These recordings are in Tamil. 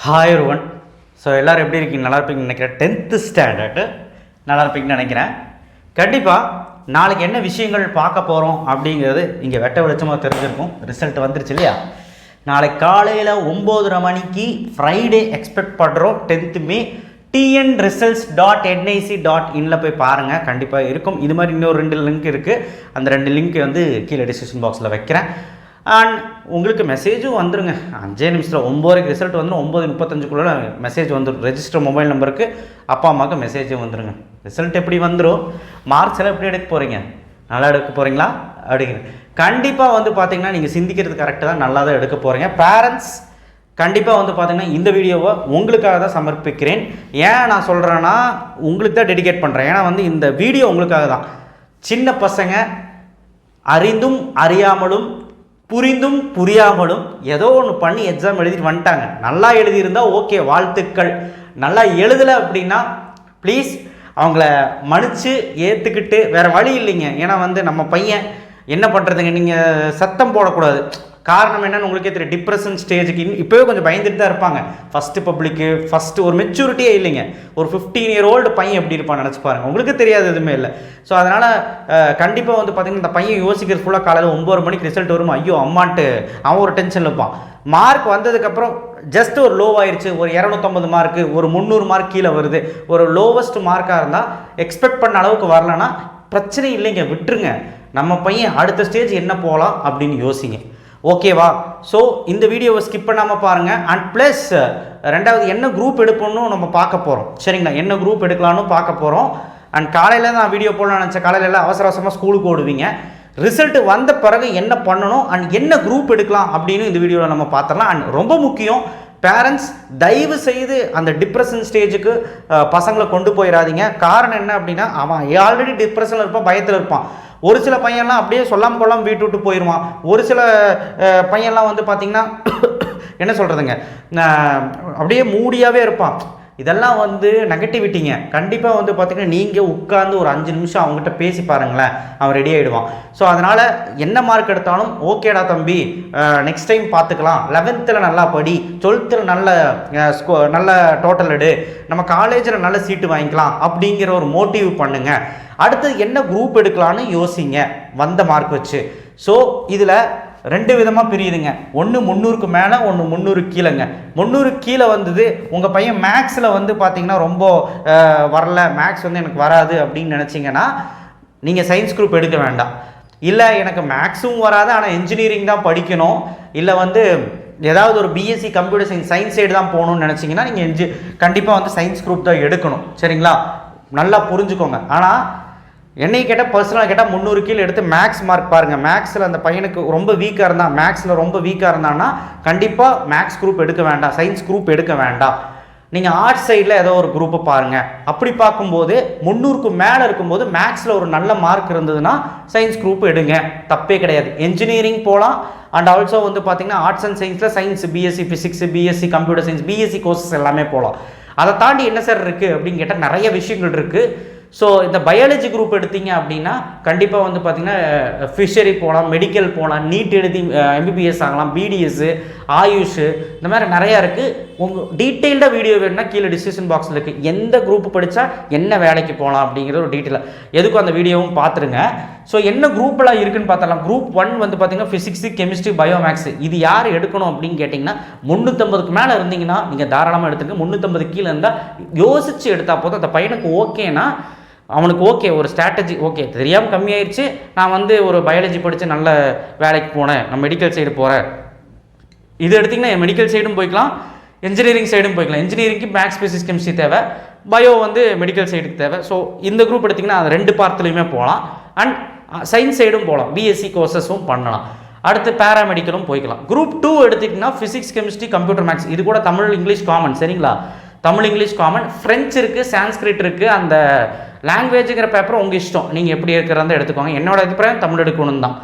ஹாய் ஒருவன். ஸோ எல்லோரும் எப்படி இருக்கீங்க? நல்லா இருப்பீங்கன்னு நினைக்கிறேன். 10th ஸ்டாண்டர்டு நல்லா இருப்பீங்கன்னு நினைக்கிறேன். கண்டிப்பாக நாளைக்கு என்ன விஷயங்கள் பார்க்க போகிறோம் அப்படிங்கிறது இங்கே வெட்ட வெளிச்சமாக தெரிஞ்சிருக்கும். ரிசல்ட் வந்துருச்சு இல்லையா? நாளைக்கு காலையில் 9:30 மணிக்கு ஃப்ரைடே எக்ஸ்பெக்ட் பண்ணுறோம். 10th மே tnresults.nic.inல போய் பாருங்கள், கண்டிப்பாக இருக்கும். இது மாதிரி இன்னொரு 2 லிங்க் இருக்குது. அந்த 2 லிங்க் வந்து கீழே டிஸ்கிரிப்ஷன் பாக்ஸில் வைக்கிறேன். அண்ட் உங்களுக்கு மெசேஜும் வந்துடுங்க. 5 நிமிஷத்தில் 9:00 ரிசல்ட் வந்துடும். 9:35 மெசேஜ் வந்துடும். ரெஜிஸ்டர் மொபைல் நம்பருக்கு அப்பா அம்மாவுக்கு மெசேஜும் வந்துடுங்க. ரிசல்ட் எப்படி வந்துடும், மார்க்ஸ் எல்லாம் எப்படி எடுக்க போகிறீங்க, நல்லா எடுக்க போகிறீங்களா அப்படிங்கிறது கண்டிப்பாக வந்து பார்த்தீங்கன்னா நீங்கள் சிந்திக்கிறது கரெக்டாக தான், நல்லா தான் எடுக்க போகிறீங்க. பேரண்ட்ஸ் கண்டிப்பாக வந்து பார்த்தீங்கன்னா இந்த வீடியோவை உங்களுக்காக தான் சமர்ப்பிக்கிறேன். ஏன் நான் சொல்கிறேன்னா உங்களுக்கு தான் டெடிகேட் பண்ணுறேன். ஏன்னா வந்து இந்த வீடியோ உங்களுக்காக தான். சின்ன பசங்க அறிந்தும் அறியாமலும் புரிந்தும் புரியாமலும் ஏதோ ஒன்று பண்ணி எக்ஸாம் எழுதிட்டு வந்துட்டாங்க. நல்லா எழுதியிருந்தால் ஓகே, வாழ்த்துக்கள். நல்லா எழுதலை அப்படின்னா ப்ளீஸ் அவங்கள மன்னிச்சு ஏற்றுக்கிட்டு வேறு வழி இல்லைங்க. ஏன்னா வந்து நம்ம பையன் என்ன பண்ணுறதுங்க, நீங்கள் சத்தம் போடக்கூடாது. காரணம் என்னன்னு உங்களுக்கே தெரியும். டிப்ரெஷன் ஸ்டேஜுக்கு இப்போவே கொஞ்சம் பயந்துட்டு தான் இருப்பாங்க. ஃபஸ்ட்டு பப்ளிக்கு ஃபஸ்ட்டு ஒரு மெச்சூரிட்டியே இல்லைங்க. ஒரு 15 year old பையன் எப்படி இருப்பான்னு நினச்சி பாருங்கள். உங்களுக்கு தெரியாது எதுவுமே இல்லை. ஸோ அதனால் கண்டிப்பாக வந்து பார்த்திங்கன்னா இந்த பையன் யோசிக்கிறது ஃபுல்லாக காலையில் 9 மணிக்கு ரிசல்ட் வரும். ஐயோ அம்மான்ட்டு அவன் ஒரு டென்ஷனில் இருப்பான். மார்க் வந்ததுக்கப்புறம் ஜஸ்ட் ஒரு லோ ஆயிடுச்சு, ஒரு 250 மார்க்கு, ஒரு 300 மார்க் கீழே வருது, ஒரு லோவஸ்ட் மார்க்காக இருந்தால் எக்ஸ்பெக்ட் பண்ண அளவுக்கு வரலன்னா பிரச்சனை இல்லைங்க, விட்டுருங்க. நம்ம பையன் அடுத்த ஸ்டேஜ் என்ன போகலாம் அப்படின்னு யோசிங்க. ஓகேவா? ஸோ இந்த வீடியோவை ஸ்கிப் பண்ணாமல் பாருங்கள். அண்ட் ப்ளஸ் ரெண்டாவது என்ன குரூப் எடுப்போம்னு நம்ம பார்க்க போகிறோம். சரிங்களா? என்ன குரூப் எடுக்கலான்னு பார்க்க போகிறோம். அண்ட் காலையில் நான் வீடியோ போடலாம்னு நினச்சேன். காலையில் எல்லாம் அவசர அவசரமாக ஸ்கூலுக்கு ஓடுவீங்க. ரிசல்ட் வந்த பிறகு என்ன பண்ணணும் அண்ட் என்ன குரூப் எடுக்கலாம் அப்படின்னு இந்த வீடியோவில் நம்ம பார்த்துடலாம். அண்ட் ரொம்ப முக்கியம், பேரண்ட்ஸ் தயவு செய்து அந்த டிப்ரெஷன் ஸ்டேஜுக்கு பசங்களை கொண்டு போயிடாதீங்க. காரணம் என்ன அப்படின்னா அவன் ஆல்ரெடி டிப்ரெஷனில் இருப்பான், பயத்தில் இருப்பான். ஒரு சில பையன்லாம் அப்படியே சொல்லாமல் கொள்ளாமல் வீட்டு விட்டு போயிடுவான். ஒரு சில பையன்லாம் வந்து பார்த்திங்கன்னா என்ன சொல்கிறதுங்க, அப்படியே மூடியாகவே இருப்பான். இதெல்லாம் வந்து நெகட்டிவிட்டிங்க. கண்டிப்பாக வந்து பார்த்திங்கன்னா நீங்கள் உட்காந்து ஒரு 5 நிமிஷம் அவங்ககிட்ட பேசி பாருங்களேன், அவன் ரெடி ஆகிடுவான். ஸோ அதனால் என்ன மார்க் எடுத்தாலும் ஓகேடா தம்பி, நெக்ஸ்ட் டைம் பார்த்துக்கலாம், 11th நல்லா படி, 12th நல்ல டோட்டல் எடு, நம்ம காலேஜில் நல்ல சீட்டு வாங்கிக்கலாம் அப்படிங்கிற ஒரு மோட்டிவ் பண்ணுங்கள். அடுத்தது என்ன குரூப் எடுக்கலான்னு யோசிங்க வந்த மார்க் வச்சு. ஸோ இதில் 2 விதமாக பிரியுதுங்க. ஒன்று 300க்கு மேலே, ஒன்று 300 கீழேங்க. 300 கீழே வந்தது உங்கள் பையன் மேக்ஸில் வந்து பார்த்தீங்கன்னா ரொம்ப வரல, மேக்ஸ் வந்து எனக்கு வராது அப்படின்னு நினச்சிங்கன்னா நீங்கள் சயின்ஸ் குரூப் எடுக்க வேண்டாம். இல்லை எனக்கு மேக்ஸும் வராது ஆனால் இன்ஜினியரிங் தான் படிக்கணும், இல்லை வந்து ஏதாவது ஒரு BSc computer science science side தான் போகணும்னு நினச்சிங்கன்னா நீங்கள் கண்டிப்பாக வந்து சயின்ஸ் குரூப் தான் எடுக்கணும். சரிங்களா? நல்லா புரிஞ்சுக்கோங்க. ஆனால் என்னை கேட்டால் பர்சனலாக கேட்டால் 300 கீழே எடுத்து மேக்ஸ் மார்க் பாருங்கள். மேக்ஸில் அந்த பையனுக்கு ரொம்ப வீக்காக இருந்தால், மேக்ஸில் ரொம்ப வீக்காக இருந்தான்னா கண்டிப்பாக மேக்ஸ் குரூப் எடுக்க வேண்டாம், சயின்ஸ் குரூப் எடுக்க வேண்டாம். நீங்கள் ஆர்ட்ஸ் சைடில் ஏதோ ஒரு குரூப்பை பாருங்கள். அப்படி பார்க்கும்போது 300க்கு மேலே இருக்கும்போது மேக்ஸில் ஒரு நல்ல மார்க் இருந்ததுன்னா சயின்ஸ் குரூப் எடுங்க, தப்பே கிடையாது. என்ஜினியரிங் போகலாம். அண்ட் ஆல்சோ வந்து பார்த்திங்கன்னா ஆர்ட்ஸ் அண்ட் சயின்ஸில் science, BSc physics, BSc computer science, BSc courses எல்லாமே போகலாம். அதை தாண்டி என்ன சார் இருக்குது அப்படின்னு கேட்டால் நிறைய விஷயங்கள் இருக்குது. ஸோ இந்த பயாலஜி குரூப் எடுத்தீங்க அப்படின்னா கண்டிப்பாக வந்து பார்த்திங்கன்னா ஃபிஷரி போகலாம், மெடிக்கல் போகலாம், நீட் எழுதி எம்பிபிஎஸ் ஆகலாம், பிடிஎஸ்ஸு, ஆயுஷு, இந்த மாதிரி நிறையா இருக்குது. உங்கள் டீட்டெயில்டாக வீடியோ வேணுன்னா கீழே டிஸ்கிரிப்ஷன் பாக்ஸில் இருக்குது. எந்த குரூப் படித்தா என்ன வேலைக்கு போகலாம் அப்படிங்கிற ஒரு டீட்டெயிலாக எதுக்கும் அந்த வீடியோவும் பார்த்துருங்க. ஸோ என்ன குரூப்பெல்லாம் இருக்குதுன்னு பார்த்தலாம். குரூப் 1 வந்து பார்த்திங்கன்னா ஃபிசிக்ஸு, கெமிஸ்ட்ரி, பயோ மேக்ஸு. இது யார் எடுக்கணும் அப்படின்னு கேட்டிங்கன்னா 350க்கு மேலே இருந்தீங்கன்னா நீங்கள் தாராளமாக எடுத்துங்க. 350 கீழே இருந்தால் யோசித்து எடுத்தால் போதும். அந்த பையனுக்கு ஓகேனா அவனுக்கு ஓகே, ஒரு ஸ்ட்ராட்டஜி ஓகே, தெரியாமல் கம்மியாயிடுச்சு, நான் வந்து ஒரு பயாலஜி படித்து நல்ல வேலைக்கு போனேன், நான் மெடிக்கல் சைடு போகிறேன். இது எடுத்திங்கன்னா மெடிக்கல் சைடும் போய்க்கலாம், இன்ஜினியரிங் சைடும் போய்க்கலாம். இன்ஜினியரிங்க்கு மேக்ஸ், ஃபிசிக்ஸ், கெமிஸ்ட்ரி தேவை, பயோ வந்து மெடிக்கல் சைடுக்கு தேவை. ஸோ இந்த குரூப் எடுத்திங்கன்னா அது 2 பார்ட்லையுமே போகலாம். அண்ட் சயின்ஸ் சைடும் போகலாம், பிஎஸ்சி கோர்சஸும் பண்ணலாம். அடுத்து பேராமெடிக்கலும் போய்க்கலாம். குரூப் 2 எடுத்திங்கன்னா ஃபிசிக்ஸ், கெமிஸ்ட்ரி, கம்ப்யூட்டர் மேக்ஸ். இது கூட தமிழ், இங்கிலீஷ் காமன். சரிங்களா? Tamil, English common. ஃப்ரெஞ்ச் இருக்குது, சான்ஸ்கிரிட் இருக்குது. அந்த லாங்குவேஜுங்கிற பேப்பர் உங்கள் இஷ்டம், நீங்கள் எப்படி இருக்கிறதா எடுத்துக்கோங்க. என்னோட அபிப்பிராயம் தமிழ் எடுக்கணும் தான்.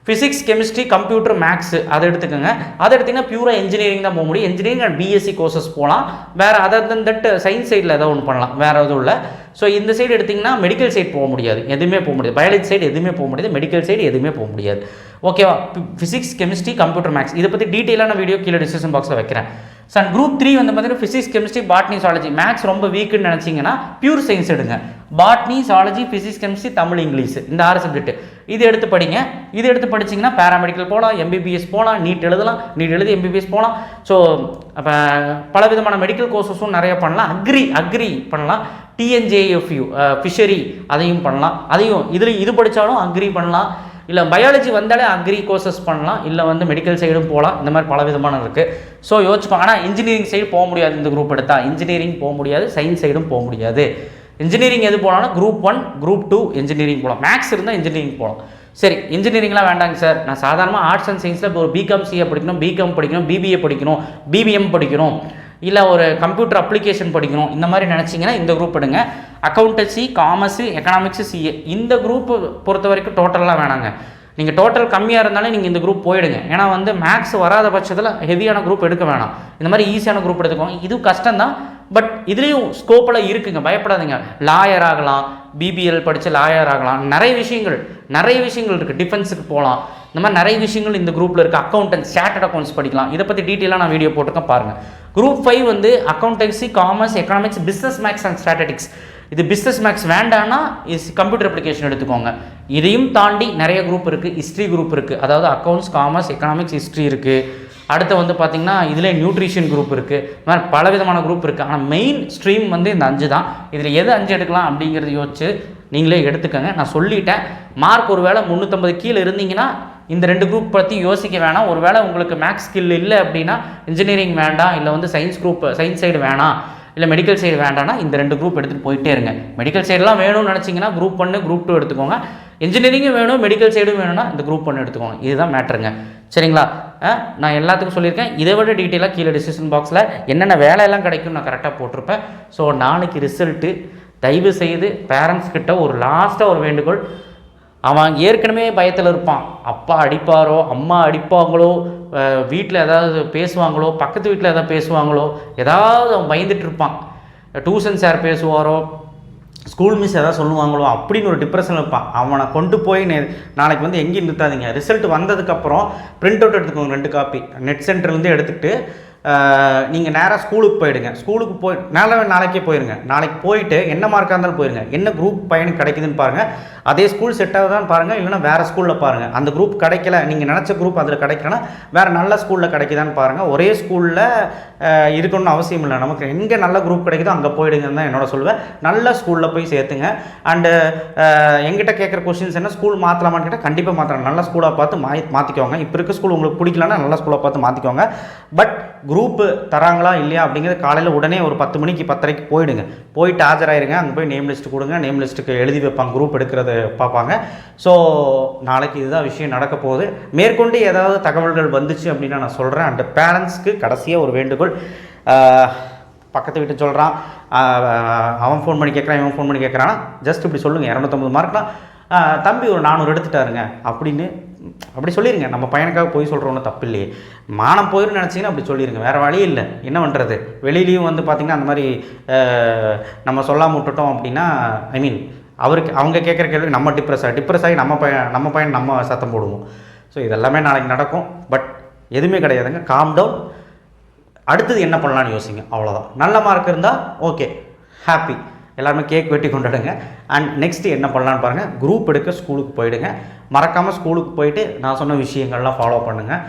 ஃபிசிக்ஸ் கெமிஸ்ட்ரி கம்ப்யூட்டர் மேக்ஸ் அதை எடுத்துக்கோங்க. அதை எடுத்திங்கன்னா பியூராக இன்ஜினியரிங் தான் போக முடியும். இன்ஜினியரிங் அண்ட் பிஎஸ்சி கோர்சஸ் போகலாம். வேறு அதர் தன் தட் சயின்ஸ் சைடில் ஏதோ ஒன்று பண்ணலாம், வேறு எதுவும் இல்லை. ஸோ இந்த சைடு எடுத்திங்கன்னா மெடிக்கல் சைடு போக முடியாது, எதுவுமே போக முடியாது. பயாலஜி சைடு எதுவுமே போக முடியாது, மெடிக்கல் சைடு எதுவுமே போக முடியாது. ஓகேவா? ஃபிசிக்ஸ் கெமிஸ்ட்ரி கம்ப்யூட்டர் மேக்ஸ் இதை பற்றி டீட்டெயிலான வீடியோ கீழே டிஸ்கிரிப்ஷன் பாக்ஸில் வைக்கிறேன். ஸோ குரூப் 3 வந்து பார்த்தீங்கன்னா physics chemistry botany zoology. Maths ரொம்ப வீக்குன்னு நினச்சிங்கன்னா பியூர் சயின்ஸ் எடுங்க. Botany zoology physics chemistry Tamil English இந்த 6 சப்ஜெக்ட் இது எடுத்து படிங்க. இது எடுத்து படிச்சிங்கன்னா பேராமெடிக்கல் போகலாம், எம்பிபிஎஸ் போகலாம், நீட் எழுதலாம், நீட் எழுதி எம்பிபிஎஸ் போகலாம். ஸோ அப்போ பலவிதமான மெடிக்கல் கோர்சஸும் நிறைய பண்ணலாம். அக்ரி பண்ணலாம். டிஎன்ஜேஎஃப்யூ ஃபிஷரி அதையும் பண்ணலாம். அதையும் இதில் இது படித்தாலும் அக்ரி பண்ணலாம். இல்லை பயாலஜி வந்தாலே அக்ரி கோர்சஸ் பண்ணலாம். இல்லை வந்து மெடிக்கல் சைடும் போகலாம். இந்த மாதிரி பல விதமான இருக்குது. ஸோ யோசிச்சுக்கோங்க. ஆனால் இன்ஜினியரிங் சைடு போக முடியாது. இந்த குரூப் எடுத்தால் இன்ஜினியரிங் போக முடியாது, சயின்ஸ் சைடும் போக முடியாது. இன்ஜினியரிங் எது போகலாம்னா குரூப் 1 குரூப் 2 இன்ஜினியரிங் போகலாம். மேக்ஸ் இருந்தால் இன்ஜினியரிங் போகலாம். சரி, இன்ஜினியரிங்லாம் வேண்டாங்க சார், நான் சாதாரணமாக ஆர்ட்ஸ் அண்ட் சயின்ஸில் இப்போ ஒரு பிகாம் சிஏ படிக்கணும், பிகாம் படிக்கணும், பிபிஏ படிக்கணும், பிபிஎம் படிக்கணும், இல்லை ஒரு கம்ப்யூட்டர் அப்ளிகேஷன் படிக்கணும், இந்த மாதிரி நினச்சிங்கன்னா இந்த குரூப் எடுங்க. அக்கௌண்டன்சி, காமர்ஸு, எக்கனாமிக்ஸு, சிஏ இந்த குரூப் பொறுத்த வரைக்கும் டோட்டலாக வேணாங்க. நீங்கள் டோட்டல் கம்மியாக இருந்தாலே நீங்கள் இந்த குரூப் போயிடுங்க. ஏன்னா வந்து மேக்ஸ் வராத பட்சத்தில் ஹெவியான குரூப் எடுக்க வேணாம். இந்த மாதிரி ஈஸியான குரூப் எடுத்துக்கோங்க. இது கஷ்டம்தான், பட் இதுலேயும் ஸ்கோப்பில் இருக்குங்க, பயப்படாதீங்க. லாயர் ஆகலாம், பிபிஎல் படித்து லாயர் ஆகலாம், நிறைய விஷயங்கள் இருக்குது. டிஃபென்ஸுக்கு போகலாம். இந்த மாதிரி நிறைய விஷயங்கள் இந்த குரூப்பில் இருக்குது. அக்கௌண்டன்ஸ், சார்ட்டர்ட் அக்கௌண்ட்ஸ் படிக்கலாம். இதை பற்றி டீட்டெயிலாக நான் வீடியோ போட்டிருக்கேன் பாருங்கள். குரூப் 5 வந்து accountancy, commerce, economics, business maths and statistics. இது பிஸ்னஸ் மேக்ஸ் வேண்டான்னா கம்ப்யூட்டர் அப்ளிகேஷன் எடுத்துக்கோங்க. இதையும் தாண்டி நிறைய குரூப் இருக்குது. ஹிஸ்ட்ரி குரூப் இருக்குது, அதாவது அக்கௌண்ட்ஸ், காமர்ஸ், எக்கனாமிக்ஸ், ஹிஸ்ட்ரி இருக்குது. அடுத்து வந்து பார்த்திங்கன்னா இதில் நியூட்ரிஷன் குரூப் இருக்குது. இந்த மாதிரி பலவிதமான குரூப் இருக்குது. ஆனால் மெயின் ஸ்ட்ரீம் வந்து இந்த 5 தான். இதில் எது 5 எடுக்கலாம் அப்படிங்கிறது யோசிச்சு நீங்களே எடுத்துக்கோங்க. நான் சொல்லிட்டேன். மார்க் ஒரு வேளை 350 கீழே இருந்தீங்கன்னா இந்த 2 குரூப் பற்றி யோசிக்க வேணாம். ஒரு வேளை உங்களுக்கு மேக்ஸ் ஸ்கில் இல்லை அப்படின்னா இன்ஜினியரிங் வேண்டாம், இல்லை வந்து சயின்ஸ் சைடு வேணாம், இல்லை மெடிக்கல் சைடு வேண்டாம்னா இந்த 2 குரூப் எடுத்துகிட்டு போயிட்டே இருங்க. மெடிக்கல் சைடெலாம் வேணும்னு நினச்சிங்கன்னா குரூப் 1 குரூப் 2 எடுத்துக்கோங்க. இன்ஜினியரிங்கும் வேணும், மெடிக்கல் சைடும் வேணும்னா இந்த குரூப் 1 எடுத்துக்கோங்க. இதுதான் மேட்ருங்க. சரிங்களா? நான் எல்லாத்துக்கும் சொல்லியிருக்கேன். இதை விட டீட்டெயிலாக கீழே டிஸ்கிரிப்ஷன் பாக்ஸில் என்னென்ன வேலையெல்லாம் கிடைக்கும் நான் கரெக்டாக போட்டிருப்பேன். ஸோ நாளைக்கு ரிசல்ட்டு தயவு செய்து பேரண்ட்ஸ் கிட்ட ஒரு லாஸ்ட்டாக ஒரு வேண்டுகோள். அவன் ஏற்கனவே பயத்தில் இருப்பான். அப்பா அடிப்பாரோ, அம்மா அடிப்பாங்களோ, வீட்டில் ஏதாவது பேசுவாங்களோ, பக்கத்து வீட்டில் ஏதாவது பேசுவாங்களோ, ஏதாவது அவன் பயந்துட்டு இருப்பான். டியூஷன் சார் பேசுவாரோ, ஸ்கூல் மிஸ் எதாவது சொல்லுவாங்களோ அப்படின்னு ஒரு டிப்ரெஷனில் இருப்பான். அவனை கொண்டு போய் நாளைக்கு வந்து எங்கேயும் நிறுத்தாதீங்க. ரிசல்ட் வந்ததுக்கப்புறம் பிரிண்ட் அவுட் எடுத்துக்கோங்க, 2 காப்பி நெட் சென்டர்லேருந்து எடுத்துகிட்டு நீங்கள் நேராக ஸ்கூலுக்கு போயிடுங்க. ஸ்கூலுக்கு போய் நாளைக்கே போயிருங்க. நாளைக்கு போயிட்டு என்ன மார்க்காக இருந்தாலும் போயிருங்க. என்ன குரூப் பையனுக்கு கிடைக்குதுன்னு பாருங்கள். அதே ஸ்கூல் செட் ஆகுதான்னு பாருங்கள், இல்லைனா வேறு ஸ்கூலில் பாருங்கள். அந்த குரூப் கிடைக்கல, நீங்கள் நினச்ச குரூப் அதில் கிடைக்கலன்னா வேறு நல்ல ஸ்கூலில் கிடைக்குதான்னு பாருங்கள். ஒரே ஸ்கூலில் இருக்கணும்னு அவசியம் இல்லை. நமக்கு எங்கே நல்ல குரூப் கிடைக்குதோ அங்கே போயிடுங்கன்னு தான் என்னோட சொல்வேன். நல்ல ஸ்கூலில் போய் சேர்த்துங்க. அண்டு எங்கிட்ட கேட்குற கொஸ்டின்ஸ் என்ன, ஸ்கூல் மாற்றலாமான்னு கேட்டால் கண்டிப்பாக மாற்றலாம். நல்ல ஸ்கூலாக பார்த்து மாற்றிக்கோங்க. இப்போ இருக்க ஸ்கூல் உங்களுக்கு பிடிக்கலன்னா நல்ல ஸ்கூலாக பார்த்து மாற்றிக்கோங்க. பட் குரூப்பு தராங்களா இல்லையா அப்படிங்கிறது காலையில் உடனே ஒரு 10 மணிக்கு 10:30க்கு போயிடுங்க. போயிட்டு ஆஜராயிருங்க. அங்கே போய் நேம் லிஸ்ட்டு கொடுங்க. நேம் லிஸ்ட்டுக்கு எழுதி வைப்பாங்க, குரூப் எடுக்கிறது பார்ப்பாங்க. ஸோ நாளைக்கு இதுதான் விஷயம் நடக்க போகுது. மேற்கொண்டு ஏதாவது தகவல்கள் வந்துச்சு அப்படின்னா நான் சொல்கிறேன். அண்ட் பேரண்ட்ஸ்க்கு கடைசியாக ஒரு வேண்டுகோள். பக்கத்து வீட்டு சொல்கிறான், அவன் ஃபோன் பண்ணி கேட்குறான், இவன் ஃபோன் பண்ணி கேட்குறான்னா ஜஸ்ட் இப்படி சொல்லுங்கள். 250 மார்க்லாம் தம்பி ஒரு 400 எடுத்துட்டாருங்க அப்படின்னு அப்படி சொல்லிடுங்க. நம்ம பையனுக்காக போய் சொல்கிறோன்னு தப்பு இல்லையே. மானம் போயிருந்து நினச்சிங்கன்னா அப்படி சொல்லிடுங்க. வேறு வழி இல்லை. என்ன பண்ணுறது? வெளியிலையும் வந்து பார்த்திங்கன்னா அந்த மாதிரி நம்ம சொல்லாமல் விட்டுட்டோம் அப்படின்னா அவங்க கேட்குற கேள்வி நம்ம டிப்ரெஸ் ஆகி நம்ம பையன் நம்ம சத்தம் போடுவோம். ஸோ இதெல்லாமே நாளைக்கு நடக்கும். பட் எதுவுமே கிடையாதுங்க. Calm down. அடுத்தது என்ன பண்ணலான்னு யோசிங்க. அவ்வளோதான். நல்ல மார்க் இருந்தால் ஓகே, ஹாப்பி, எல்லாருமே கேக் வெட்டி கொண்டாடுங்க. அண்ட் நெக்ஸ்ட்டு என்ன பண்ணலான்னு பாருங்கள். குரூப் எடுக்க ஸ்கூலுக்கு போயிடுங்க. மறக்காமல் ஸ்கூலுக்கு போயிட்டு நான் சொன்ன விஷயங்கள்லாம் ஃபாலோ பண்ணுங்கள்.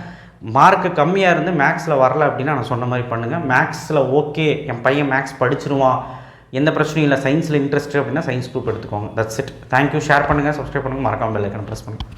மார்க்கு கம்மியாக இருந்து மேக்ஸில் வரல அப்படின்னா நான் சொன்ன மாதிரி பண்ணுங்கள். மேக்ஸில் ஓகே, என் பையன் மேக்ஸ் படிச்சிருவான், எந்த பிரச்சனையும் இல்லை, சயின்ஸில் இன்ட்ரெஸ்ட் அப்படின்னா சயின்ஸ் குரூப் எடுத்துக்கோங்க. That's it. தேங்க்யூ. ஷேர் பண்ணுங்கள், சப்ஸ்கிரைப் பண்ணுங்கள், மறக்காமல் பெல் ஐக்கானை ப்ரெஸ் பண்ணுங்கள்.